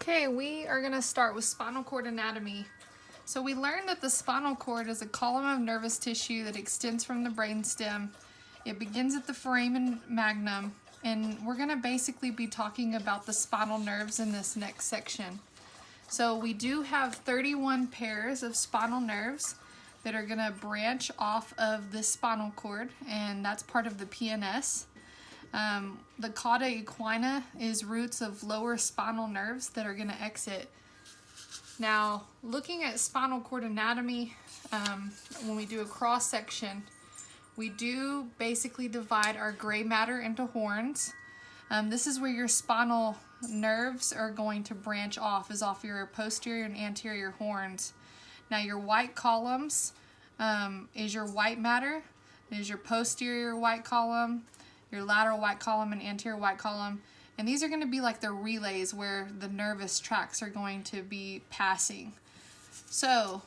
Okay, we are going to start with spinal cord anatomy. So we learned that the spinal cord is a column of nervous tissue that extends from the brainstem. It begins at the foramen magnum, and we're going to basically be talking about the spinal nerves in this next section. So we do have 31 pairs of spinal nerves that are going to branch off of this spinal cord, and that's part of the PNS. The cauda equina is roots of lower spinal nerves that are going to exit. Now, looking at spinal cord anatomy, when we do a cross section, we do basically divide our gray matter into horns. This is where your spinal nerves are going to branch off, is off your posterior and anterior horns. Now, your white columns is your white matter, is your posterior white column, your lateral white column and anterior white column, and these are going to be like the relays where the nervous tracts are going to be passing. So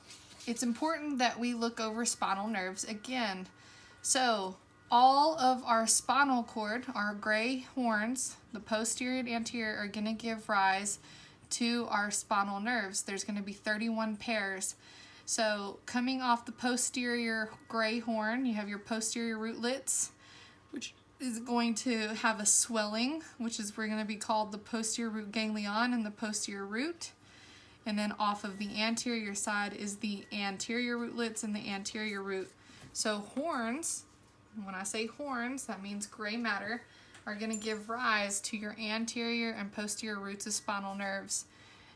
it's important that we look over spinal nerves again. So all of our spinal cord, our gray horns, the posterior and anterior, are going to give rise to our spinal nerves. There's going to be 31 pairs. So coming off the posterior gray horn, you have your posterior rootlets, which is going to have a swelling, which is we're going to be called the posterior root ganglion and the posterior root. And then off of the anterior side is the anterior rootlets and the anterior root. So horns, when I say horns, that means gray matter, are going to give rise to your anterior and posterior roots of spinal nerves.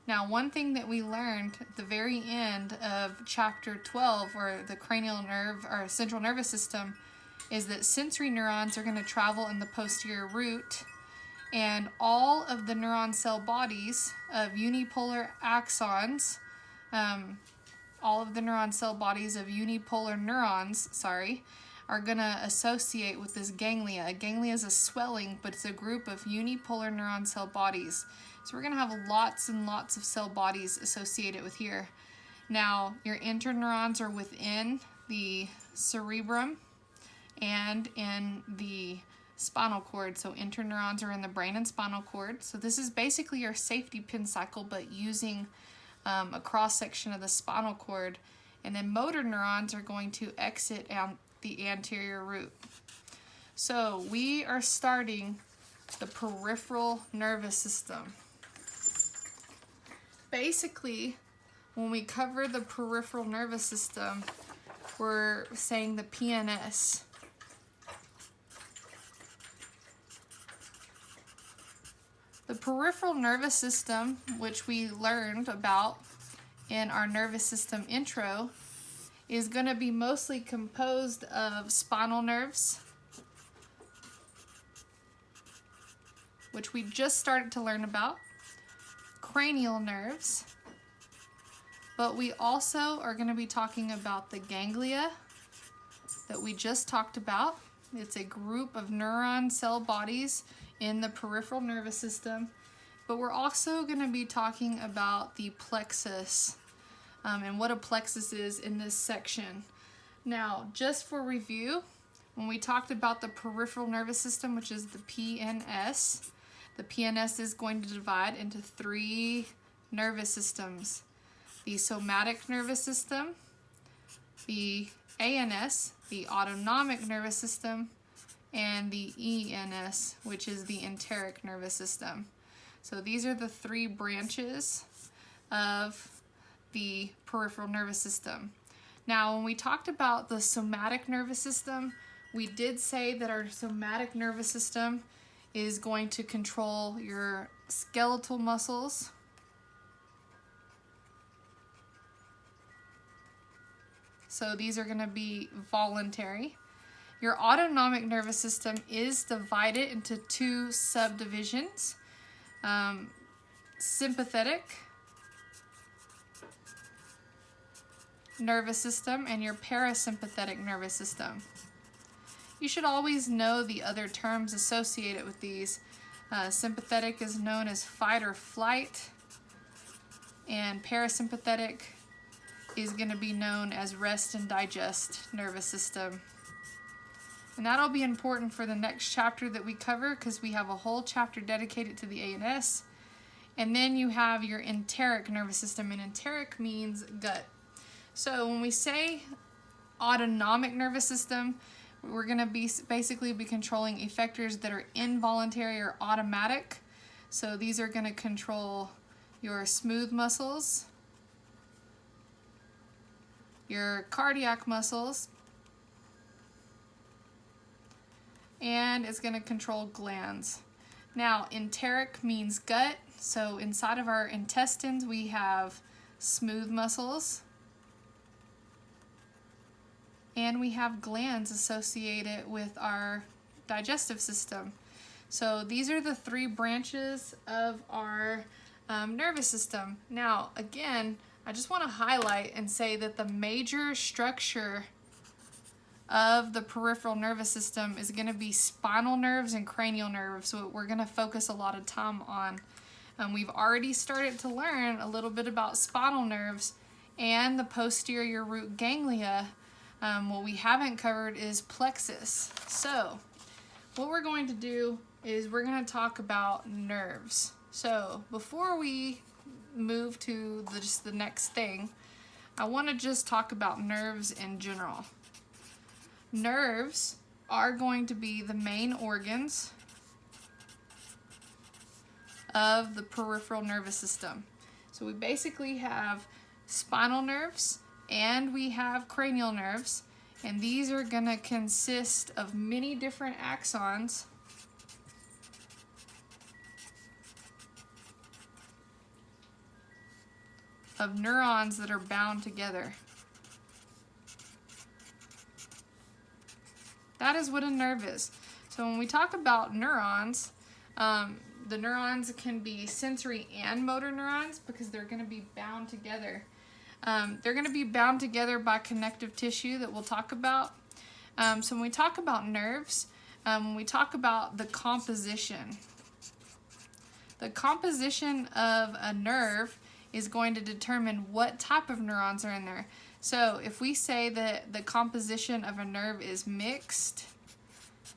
Now, one thing that we learned at the very end of chapter 12, or the cranial nerve or central nervous system, is that sensory neurons are going to travel in the posterior root, and all of the neuron cell bodies of unipolar axons, all of the neuron cell bodies of unipolar neurons, are going to associate with this ganglia. A ganglia is a swelling, but it's a group of unipolar neuron cell bodies. So we're going to have lots and lots of cell bodies associated with here. Now, your interneurons are within the cerebrum and in the spinal cord. So interneurons are in the brain and spinal cord. So this is basically your safety pin cycle, but using a cross section of the spinal cord. And then motor neurons are going to exit out the anterior root. So we are starting the peripheral nervous system. Basically, when we cover the peripheral nervous system, we're saying the PNS. The peripheral nervous system, which we learned about in our nervous system intro, is going to be mostly composed of spinal nerves, which we just started to learn about, cranial nerves, but we also are going to be talking about the ganglia that we just talked about. It's a group of neuron cell bodies in the peripheral nervous system, but we're also going to be talking about the plexus and what a plexus is in this section. Now, just for review, when we talked about the peripheral nervous system, which is the PNS is going to divide into 3 nervous systems: the somatic nervous system, the ANS, the autonomic nervous system, and the ENS, which is the enteric nervous system. So these are the 3 branches of the peripheral nervous system. Now, when we talked about the somatic nervous system, we did say that our somatic nervous system is going to control your skeletal muscles, so these are going to be voluntary. Your autonomic nervous system is divided into 2 subdivisions: sympathetic nervous system and your parasympathetic nervous system. You should always know the other terms associated with these. Sympathetic is known as fight or flight, and parasympathetic is going to be known as rest and digest nervous system. And that'll be important for the next chapter that we cover, because we have a whole chapter dedicated to the ANS. And then you have your enteric nervous system, and enteric means gut. So when we say autonomic nervous system, we're going to basically be controlling effectors that are involuntary or automatic. So these are going to control your smooth muscles, your cardiac muscles, and it's going to control glands. Now, enteric means gut, so inside of our intestines we have smooth muscles, and we have glands associated with our digestive system. So these are the three branches of our nervous system. Now, again, I just want to highlight and say that the major structure of the peripheral nervous system is going to be spinal nerves and cranial nerves, so we're going to focus a lot of time on. We've already started to learn a little bit about spinal nerves and the posterior root ganglia. What we haven't covered is plexus. So what we're going to do is we're going to talk about nerves. So before we move to just the next thing, I want to just talk about nerves in general. Nerves are going to be the main organs of the peripheral nervous system. So we basically have spinal nerves and we have cranial nerves, and these are going to consist of many different axons of neurons that are bound together. That is what a nerve is. So when we talk about neurons, the neurons can be sensory and motor neurons because they're going to be bound together. They're going to be bound together by connective tissue that we'll talk about. So when we talk about nerves, when we talk about the composition of a nerve is going to determine what type of neurons are in there. So if we say that the composition of a nerve is mixed,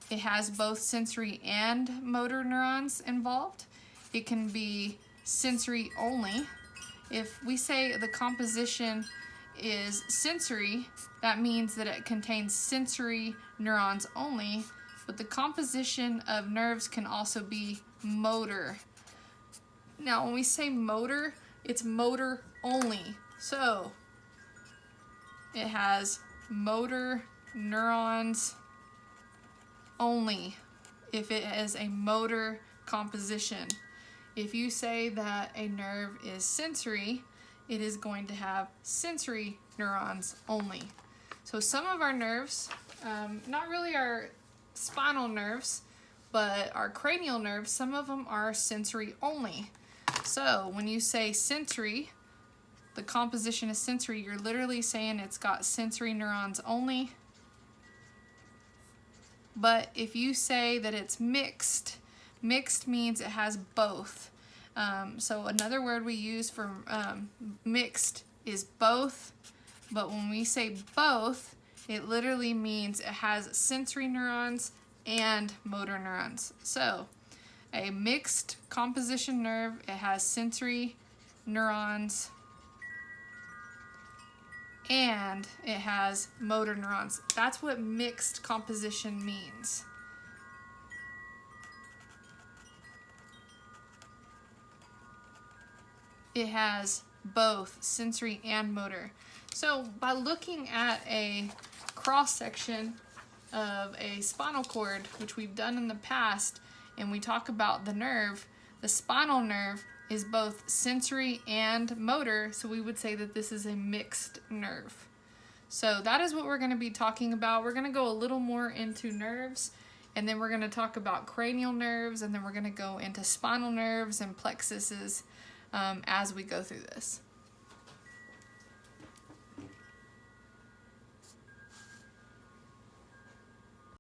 it has both sensory and motor neurons involved. It can be sensory only. If we say the composition is sensory, that means that it contains sensory neurons only, but the composition of nerves can also be motor. Now, when we say motor, it's motor only. So it has motor neurons only if it has a motor composition. If you say that a nerve is sensory, it is going to have sensory neurons only. So some of our nerves, not really our spinal nerves, but our cranial nerves, some of them are sensory only. So when you say sensory, the composition is sensory, you're literally saying it's got sensory neurons only. But if you say that it's mixed, mixed means it has both. So another word we use for mixed is both, but when we say both, it literally means it has sensory neurons and motor neurons. So a mixed composition nerve, it has sensory neurons and it has motor neurons. That's what mixed composition means. It has both sensory and motor. So by looking at a cross-section of a spinal cord, which we've done in the past, and we talk about the nerve, the spinal nerve is both sensory and motor, so we would say that this is a mixed nerve. So that is what we're going to be talking about. We're going to go a little more into nerves, and then we're going to talk about cranial nerves, and then we're going to go into spinal nerves and plexuses as we go through this.